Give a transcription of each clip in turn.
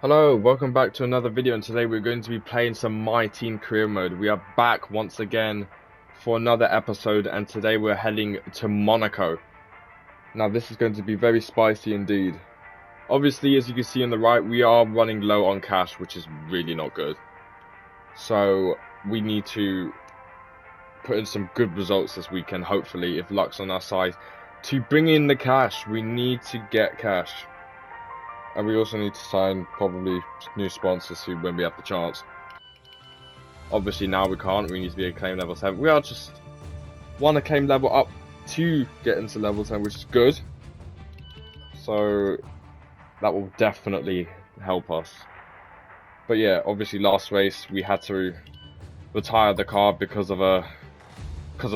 Hello, welcome back to another video, and today we're going to be playing some My Team Career Mode. We are back once again for another episode, and today we're heading to Monaco. Now this is going to be very spicy indeed. Obviously, as you can see on the right, we are running low on cash, which is really not good. So we need to put in some good results this weekend, hopefully, if luck's on our side. To bring in the cash, we need to get cash. And we also need to sign probably new sponsors soon when we have the chance. Obviously now we can't, we need to be at claim level 7. We are just one acclaim level up to get into level 10, which is good. So that will definitely help us. But yeah, obviously last race we had to retire the car because of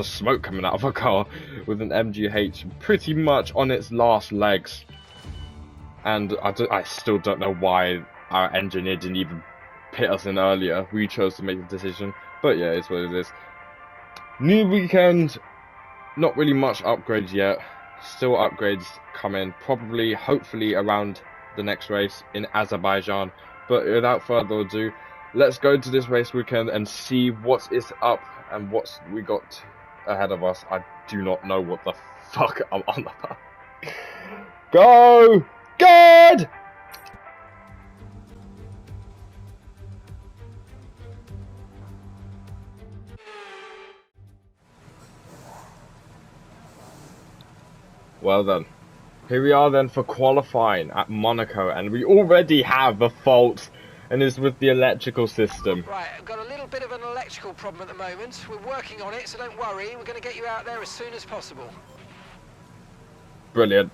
smoke coming out of a car with an MGH pretty much on its last legs. And I still don't know why our engineer didn't even pit us in earlier. We chose to make the decision. But yeah, it's what it is. New weekend. Not really much upgrades yet. Still upgrades coming. Probably, hopefully, around the next race in Azerbaijan. But without further ado, let's go to this race weekend and see what is up and what we got ahead of us. I do not know what the fuck I'm on about. Go! Good! Well then, here we are then for qualifying at Monaco, and we already have a fault, and it's with the electrical system. Right, I've got a little bit of an electrical problem at the moment. We're working on it, so don't worry. We're going to get you out there as soon as possible. Brilliant.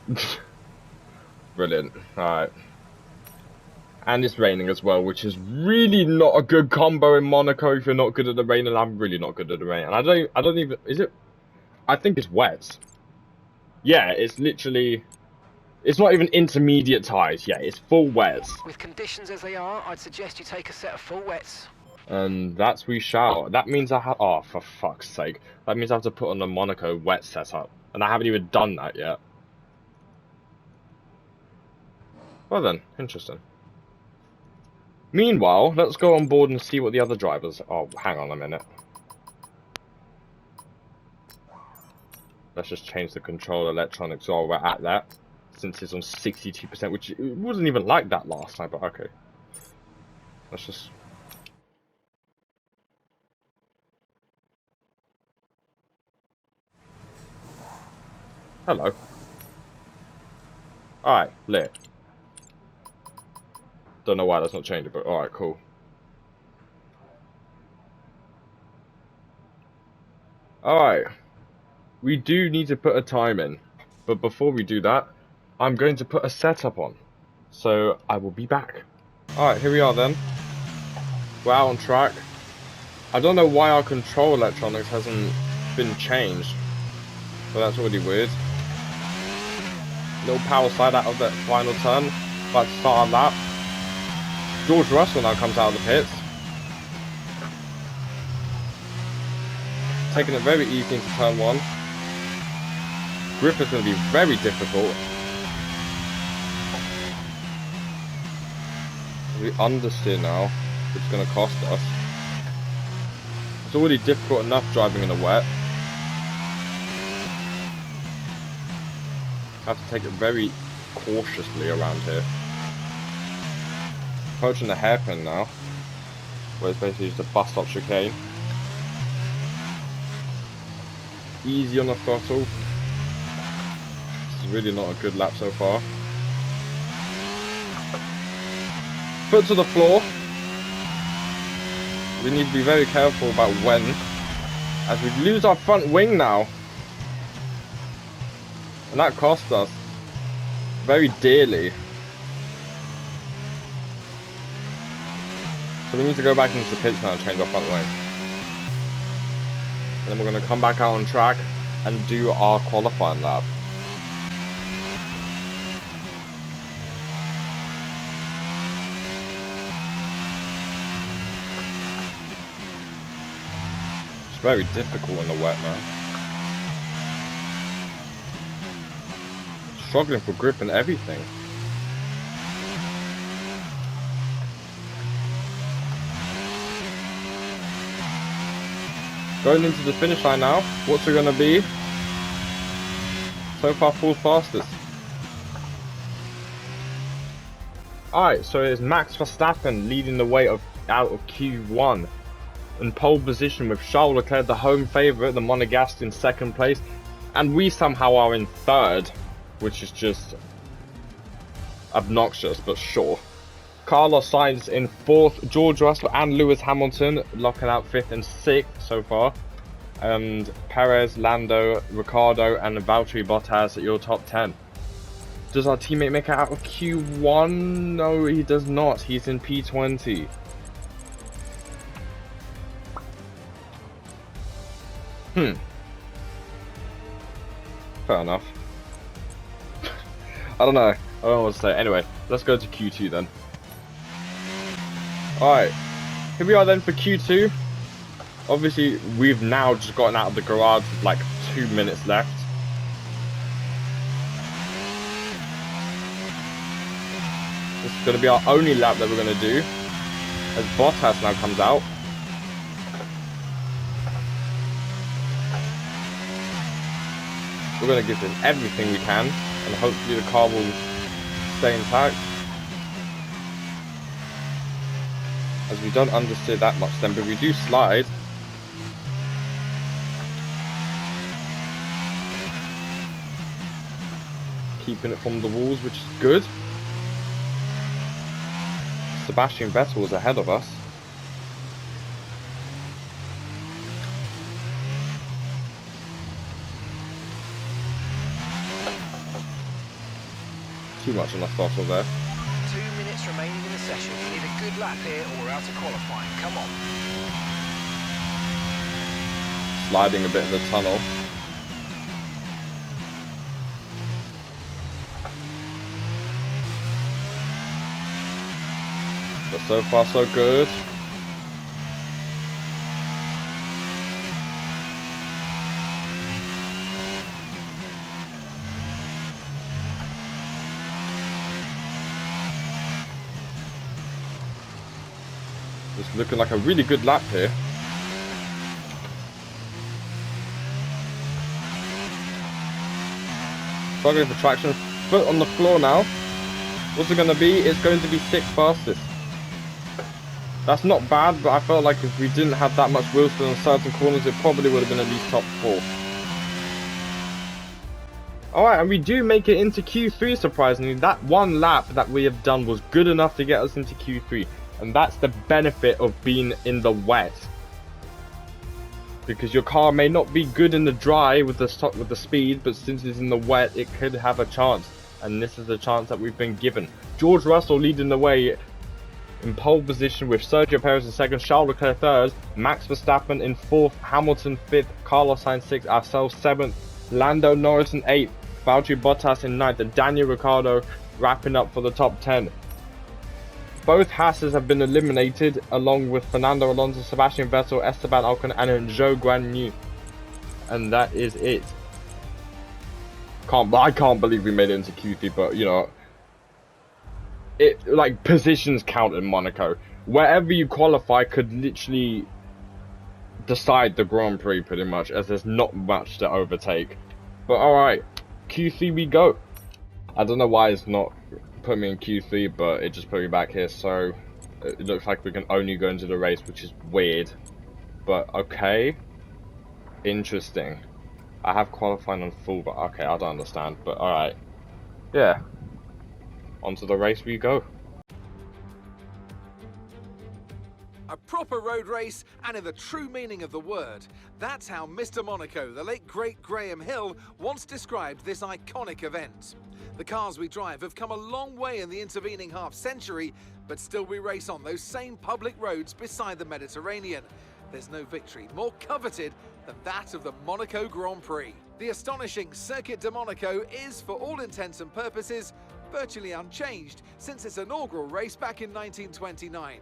Brilliant. Alright. And it's raining as well, which is really not a good combo in Monaco if you're not good at the rain, and I'm really not good at the rain. And I don't even, is it? I think it's wet. Yeah, it's literally, it's not even intermediate tyres. Yeah, it's full wets. With conditions as they are, I'd suggest you take a set of full wets. And that's we shall. That means I have, oh, for fuck's sake. That means I have to put on the Monaco wet setup. And I haven't even done that yet. Well then, interesting. Meanwhile, let's go on board and see what the other drivers... Oh, hang on a minute. Let's just change the control electronics while we're at that. Since it's on 62%, which it wasn't even like that last time, but okay. Let's just... Hello. Alright, lit. Don't know why that's not changing, but alright, cool. Alright. We do need to put a time in. But before we do that, I'm going to put a setup on. So, I will be back. Alright, here we are then. We're out on track. I don't know why our control electronics hasn't been changed. But that's already weird. Little power slide out of that final turn. Like to start our lap. George Russell now comes out of the pits. Taking it very easy into turn 1. Grip is going to be very difficult. We understeer now, which is going to cost us. It's already difficult enough driving in the wet. I have to take it very cautiously around here. Approaching the hairpin now, where it's basically just a bus stop chicane. Easy on the throttle. This is really not a good lap so far. Foot to the floor. We need to be very careful about when, as we lose our front wing now. And that cost us very dearly. So we need to go back into the pits now and change our front wing. And then we're going to come back out on track and do our qualifying lap. It's very difficult in the wet, man. Struggling for grip and everything. Going into the finish line now. What's it going to be? So far, full fastest. Alright, so it's Max Verstappen leading the way out of Q1. In pole position with Charles Leclerc, the home favourite, the Monegasque in second place. And we somehow are in third, which is just obnoxious, but sure. Carlos Sainz in fourth, George Russell and Lewis Hamilton locking out fifth and sixth so far. And Perez, Lando, Ricciardo and Valtteri Bottas at your top 10. Does our teammate make it out of Q1? No, he does not. He's in P20. Fair enough. I don't know what to say. Anyway, let's go to Q2 then. Alright, here we are then for Q2. Obviously, we've now just gotten out of the garage with like 2 minutes left. This is going to be our only lap that we're going to do, as Bottas now comes out. We're going to give this everything we can, and hopefully the car will stay intact. As we don't understeer that much then, but we do slide. Keeping it from the walls, which is good. Sebastian Vettel is ahead of us. Too much on the throttle there. 2 minutes remaining in the session. You need a good lap here or we're out of qualifying. Come on. Sliding a bit in the tunnel. But so far so good. It's looking like a really good lap here. Struggling for traction. Foot on the floor now. What's it going to be? It's going to be 6th fastest. That's not bad, but I felt like if we didn't have that much wheel spin on certain corners, it probably would have been at least top 4. Alright, and we do make it into Q3, surprisingly. That one lap that we have done was good enough to get us into Q3. And that's the benefit of being in the wet. Because your car may not be good in the dry with the speed, but since it's in the wet, it could have a chance. And this is the chance that we've been given. George Russell leading the way in pole position with Sergio Perez in second, Charles Leclerc third, Max Verstappen in fourth, Hamilton fifth, Carlos Sainz sixth, ourselves seventh, Lando Norris in eighth, Valtteri Bottas in ninth, and Daniel Ricciardo wrapping up for the top 10. Both Hasses have been eliminated, along with Fernando Alonso, Sebastian Vettel, Esteban Ocon, and Zhou Guanyu. And that is it. I can't believe we made it into Q3, but you know, like positions count in Monaco. Wherever you qualify could literally decide the Grand Prix pretty much, as there's not much to overtake. But alright, Q3 we go. I don't know why it's not put me in Q3, but it just put me back here, so it looks like we can only go into the race, which is weird, but okay, interesting. I have qualifying on full, but okay, I don't understand, but alright, yeah, onto the race we go. A proper road race, and in the true meaning of the word. That's how Mr. Monaco, the late great Graham Hill, once described this iconic event. The cars we drive have come a long way in the intervening half-century, but still we race on those same public roads beside the Mediterranean. There's no victory more coveted than that of the Monaco Grand Prix. The astonishing Circuit de Monaco is, for all intents and purposes, virtually unchanged since its inaugural race back in 1929.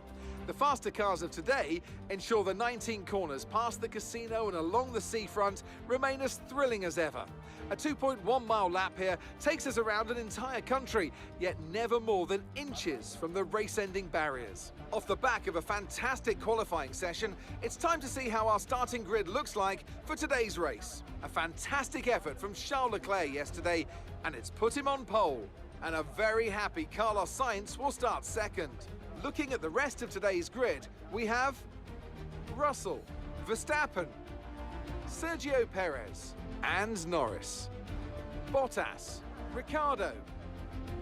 The faster cars of today ensure the 19 corners past the casino and along the seafront remain as thrilling as ever. A 2.1 mile lap here takes us around an entire country, yet never more than inches from the race-ending barriers. Off the back of a fantastic qualifying session, it's time to see how our starting grid looks like for today's race. A fantastic effort from Charles Leclerc yesterday, and it's put him on pole. And a very happy Carlos Sainz will start second. Looking at the rest of today's grid, we have Russell, Verstappen, Sergio Perez, and Norris, Bottas, Ricciardo,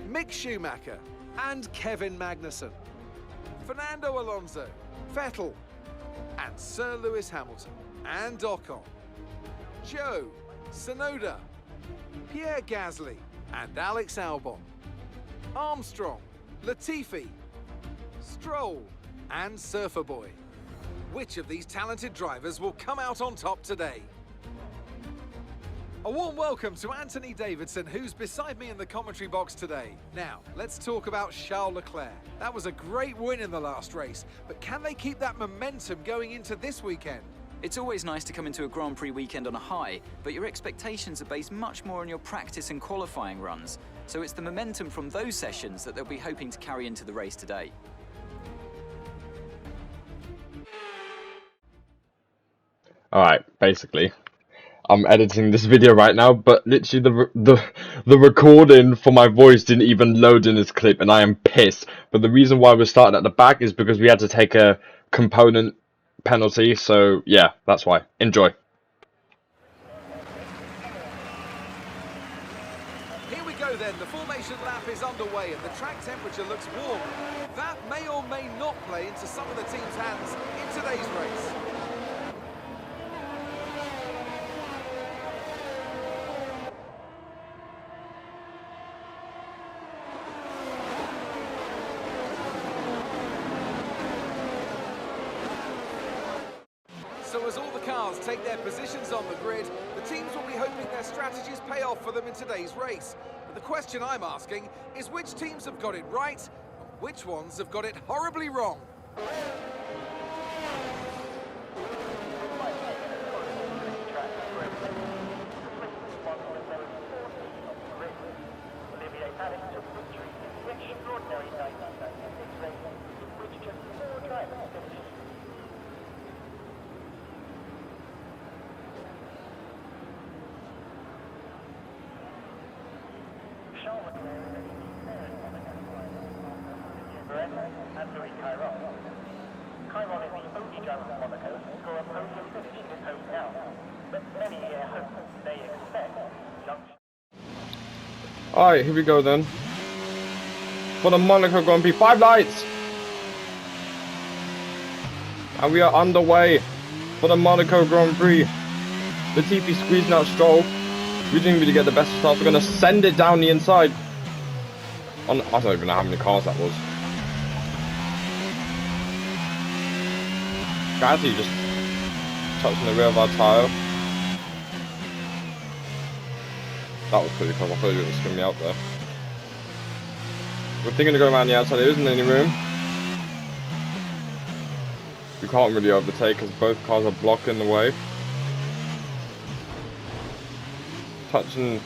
Mick Schumacher, and Kevin Magnussen, Fernando Alonso, Vettel, and Sir Lewis Hamilton, and Ocon, Joe, Tsunoda, Pierre Gasly, and Alex Albon, Armstrong, Latifi, Stroll, and Surfer Boy. Which of these talented drivers will come out on top today? A warm welcome to Anthony Davidson, who's beside me in the commentary box today. Now, let's talk about Charles Leclerc. That was a great win in the last race, but can they keep that momentum going into this weekend? It's always nice to come into a Grand Prix weekend on a high, but your expectations are based much more on your practice and qualifying runs. So it's the momentum from those sessions that they'll be hoping to carry into the race today. Alright, basically, I'm editing this video right now, but literally the recording for my voice didn't even load in this clip, and I am pissed. But the reason why we're starting at the back is because we had to take a component penalty, so yeah, that's why. Enjoy. Here we go then, the formation lap is underway and the track temperature looks warm. That may or may not play into some of the team's hands in today's race. So as all the cars take their positions on the grid, the teams will be hoping their strategies pay off for them in today's race. But the question I'm asking is which teams have got it right and which ones have got it horribly wrong? Chiron is the only driver from Monaco to score a podium finish in his hometown, but many here hope they expect young. Alright, here we go then. For the Monaco Grand Prix, 5 lights! And we are underway for the Monaco Grand Prix. Latifi squeezing out Stroll. We didn't really get the best start. We're going to send it down the inside. I don't even know how many cars that was. Gasly just touching the rear of our tyre. That was pretty close. I thought you were going to skim me out there. We're thinking to go around the outside. There isn't any room. We can't really overtake because both cars are blocking the way. Touching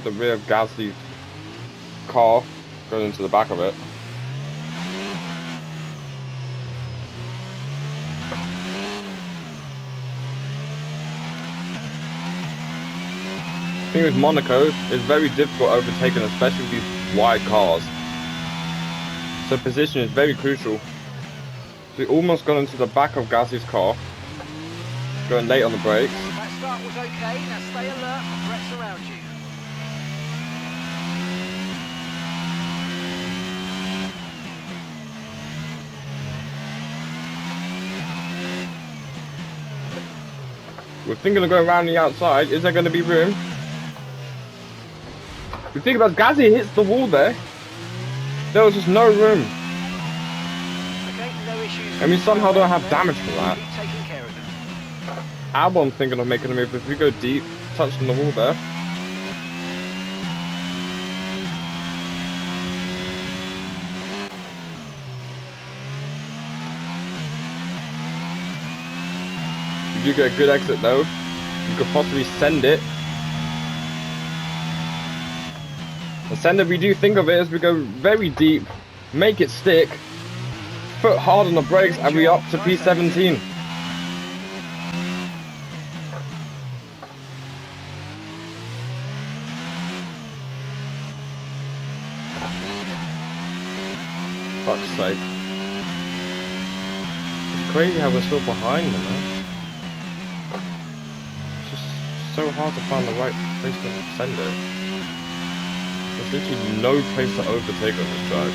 the rear of Gasly's car, going into the back of it. The thing with Monaco, it's very difficult overtaking, especially with these wide cars. So position is very crucial. So we almost got into the back of Gasly's car, going late on the brakes. That start was okay, now stay alert, threats around you. We're thinking of going around the outside. Is there going to be room? We think about Gasly hits the wall there. There was just no room. Okay, no issues. And we somehow don't have damage from that. Keep taking care of them. Albon's thinking of making a move. If we go deep, touching the wall there. If you get a good exit though, you could possibly send it Ascender, we do think of it as we go very deep, make it stick, foot hard on the brakes, and we up to P17. Fuck's sake. It's crazy how we're still behind them, man. It's just so hard to find the right place to send it. There's literally no place to overtake on this track.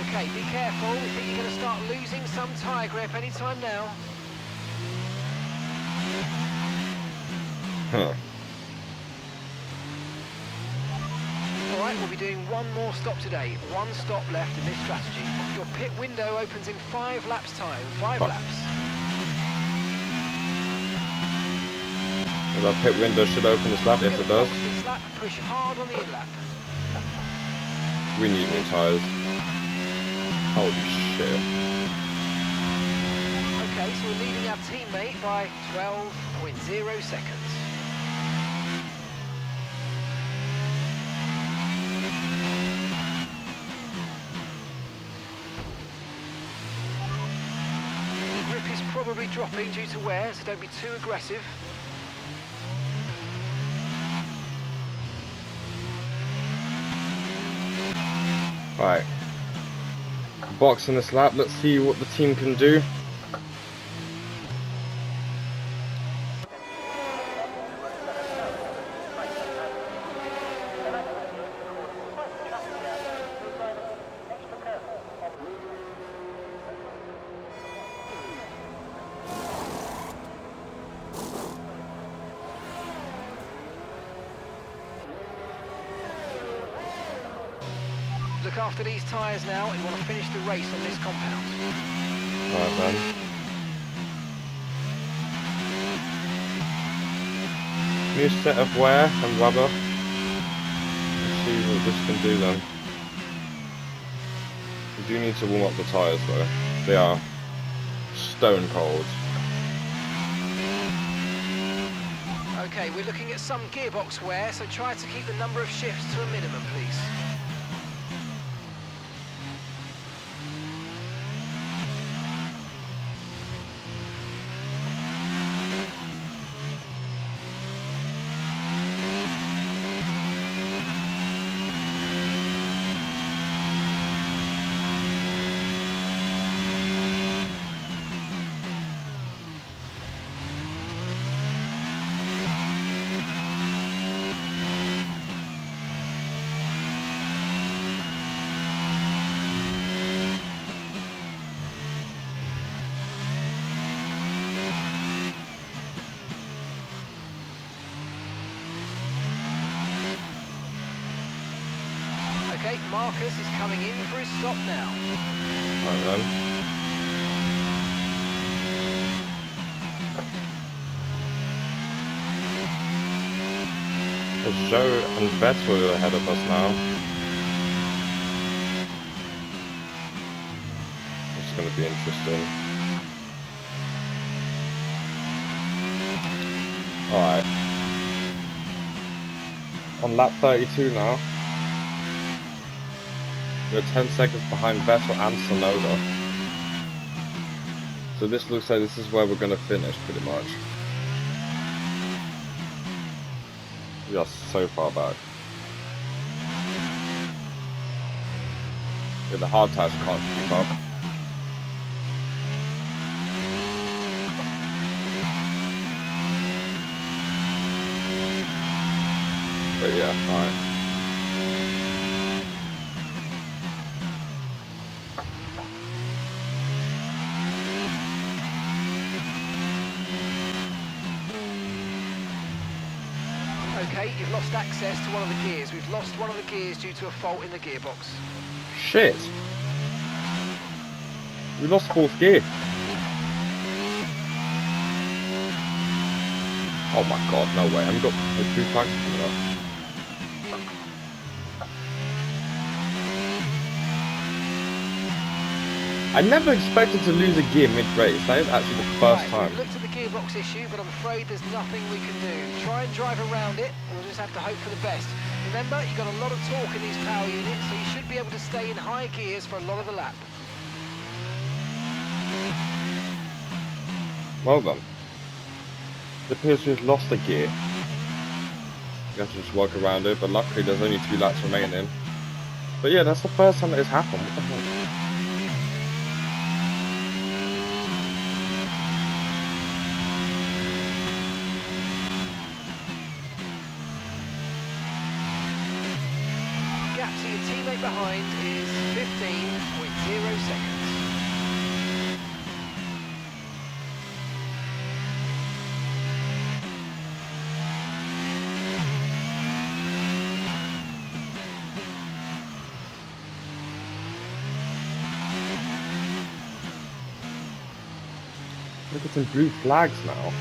Okay, be careful. We think you're going to start losing some tyre grip anytime now. Huh. Alright, we'll be doing one more stop today. One stop left in this strategy. Your pit window opens in 5 laps time. 5 laps. Well, our pit window should open this lap. Yes, it does. This lap, push hard on the in lap. We need new tyres. Holy shit. Okay, so we're leading our teammate by 12.0 seconds. Grip is probably dropping due to wear, so don't be too aggressive. Right. Box in this lap, let's see what the team can do. Look after these tyres now, you want to finish the race on this compound. Alright then. New set of wear and rubber. Let's see what this can do then. We do need to warm up the tyres though. They are stone cold. Okay, we're looking at some gearbox wear, so try to keep the number of shifts to a minimum, please. Okay, Marcus is coming in for his stop now. Right then. There's Joe and Vettel ahead of us now. It's going to be interesting. Alright. On lap 32 now. We're 10 seconds behind Vettel and Sonoda. So this looks like this is where we're going to finish pretty much. We are so far back. Yeah, the hard tires can't keep up. But yeah, alright. Okay, you've lost access to one of the gears. We've lost one of the gears due to a fault in the gearbox. Shit! We lost fourth gear. Oh my god, no way. I've got the 2 flags coming up. I never expected to lose a gear mid-race. That is actually the first time. We've looked at the gearbox issue, but I'm afraid there's nothing we can do. Try and drive around it, or we'll just have to hope for the best. Remember, you've got a lot of torque in these power units, so you should be able to stay in high gears for a lot of the lap. Well done. It appears we've lost a gear. You have to just work around it, but luckily there's only 2 laps remaining. But yeah, that's the first time that it's happened. What the hell? Gap to your teammate behind is 15.0 seconds. Look at some blue flags now.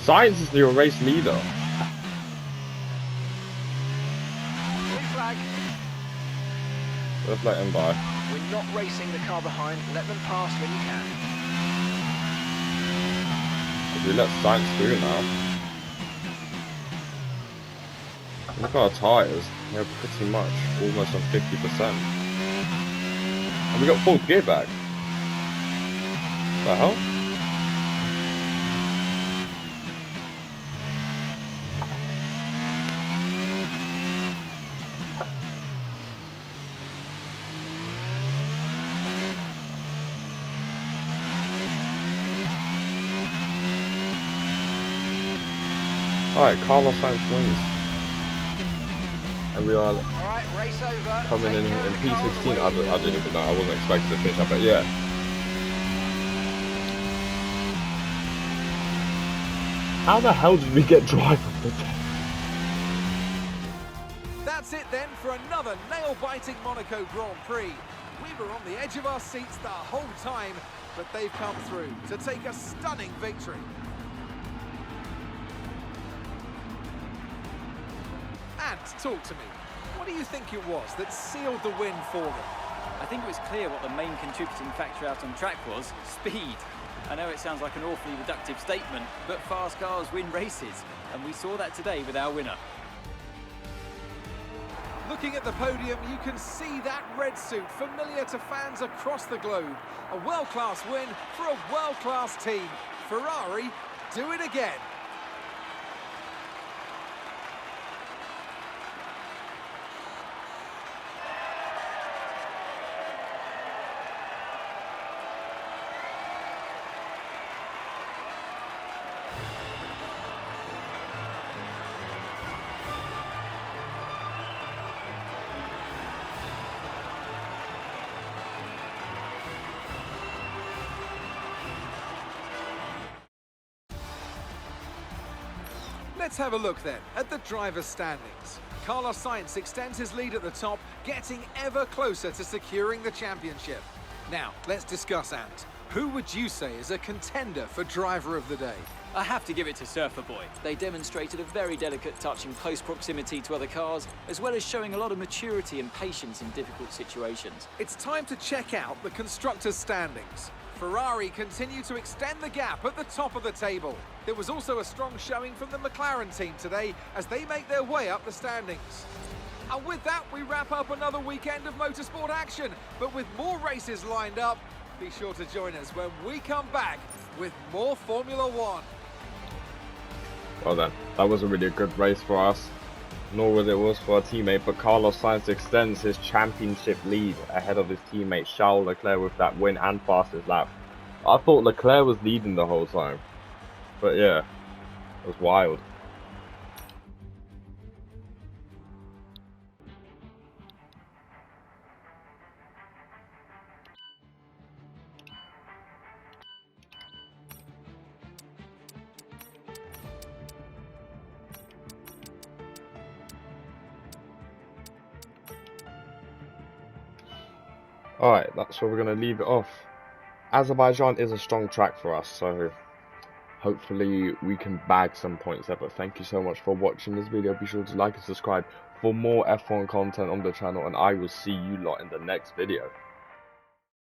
Science is your race leader. Blue flag. Let's let him by. We're not racing the car behind. Let them pass when you can. If we let Science through now. Look at our tyres. They're pretty much almost on 50%. And we got full gear back. The hell? Alright, Carlos Sainz wins. And we are Alright, race over. coming in P16. I didn't even know. I wasn't expecting to finish up, but yeah. How the hell did we get driver of the day? That's it then for another nail-biting Monaco Grand Prix. We were on the edge of our seats the whole time, but they've come through to take a stunning victory. And talk to me. What do you think it was that sealed the win for them? I think it was clear what the main contributing factor out on track was: speed. I know it sounds like an awfully reductive statement, but fast cars win races, and we saw that today with our winner. Looking at the podium, you can see that red suit familiar to fans across the globe. A world-class win for a world-class team. Ferrari do it again. Let's have a look then at the driver's standings. Carlos Sainz extends his lead at the top, getting ever closer to securing the championship. Now, let's discuss, Ant. Who would you say is a contender for driver of the day? I have to give it to Surfer Boy. They demonstrated a very delicate touch in close proximity to other cars, as well as showing a lot of maturity and patience in difficult situations. It's time to check out the constructors' standings. Ferrari continue to extend the gap at the top of the table. There was also a strong showing from the McLaren team today as they make their way up the standings. And with that, we wrap up another weekend of motorsport action. But with more races lined up, be sure to join us when we come back with more Formula One. Well then, that wasn't really a good race for us, nor was it for our teammate, but Carlos Sainz extends his championship lead ahead of his teammate Charles Leclerc with that win and fastest lap. I thought Leclerc was leading the whole time, but yeah, it was wild. Alright, that's where we're going to leave it off. Azerbaijan is a strong track for us, so hopefully we can bag some points there. But thank you so much for watching this video. Be sure to like and subscribe for more F1 content on the channel, and I will see you lot in the next video.